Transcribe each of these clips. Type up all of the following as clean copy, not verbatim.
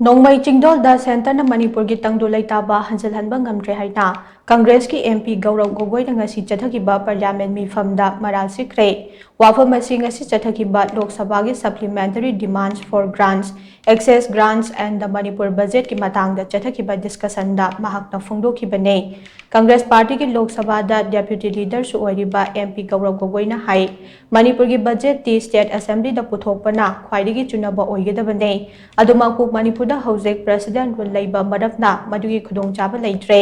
Nongmei Chindol da Center na Manipur ki Tangdu Leitaba Hanjilhanba Ngamdre haina Congress ki MP Gaurav Gogoi na ngasi chathakhiba Parliament meepham da maral shikhre wafam asi ngasi chathakhiba Lok Sabha ki supplementary demands for grants excess grants and the Manipur budget ki matang da chathakhiba discussion da mahak na phongdokhibane Congress Party ki Lok Sabha da Deputy Leader su oiriba MP Gaurav Gogoi na hai Manipur ki budget ti State Assembly da puthokpana khwaidagi chunaba oigedabane adumakuk Manipur da Hojek President will Leiba Madapna Madugi Kudong Chaba Leitre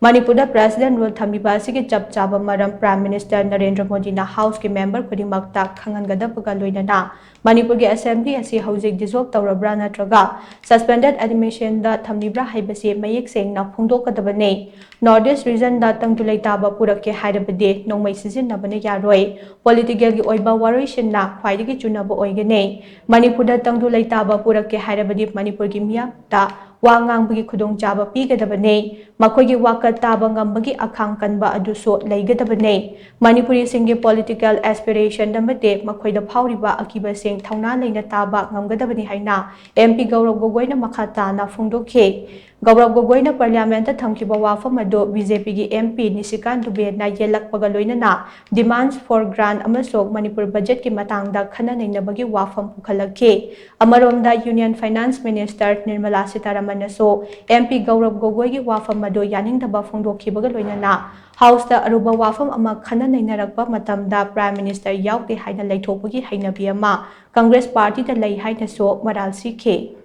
Manipur da President will Thamiba Sigi Chap Chaba Madam Prime Minister Narendra Modi na House ki member Kudimakta Kangangadapaga Loinana Manipur ki Assembly asi Hojek dissolve Taurabra Natraga suspended admission da Thamibra Haibasi Mayek Seng na Phongdokadabane Northeast region da Tangdu Leitaba Purake Haidabade Nongmei Chindol Yaroi political ki Oiba Warishin na Khwaidagi Chunaba Oigane Manipur da Tangdu Leitaba Purake Haidabade Manipur ki ta wangang bagi khudong chaba pigadabane makhoi waka taba ngambagi akhang kanba aduso leigadabane Manipuri singgi political aspiration damate makhoi da phawriba akiba sing thauna leina taba ngamgadabani haina MP Gaurav Gogoi na makhata na phongdokhe Gaurav Gogoi na parliament ta thamkiba wafam ado BJP gi MP Nisikan Dube na yelakpaga loinana demands for grant amasok Manipur budget ki matangda khana nainabagi wafam pukhalakhe amaromda Union Finance Minister Nirmala Sitaraman so MP Gaurav Gogoi gi wafam ado yaningdaba phongdokhibaga loinana House da aruba wafam ama khana nainarakpa matamda Prime Minister yaukte haina leithopagi hainabi ama Congress Party da lei haina so maral sikhe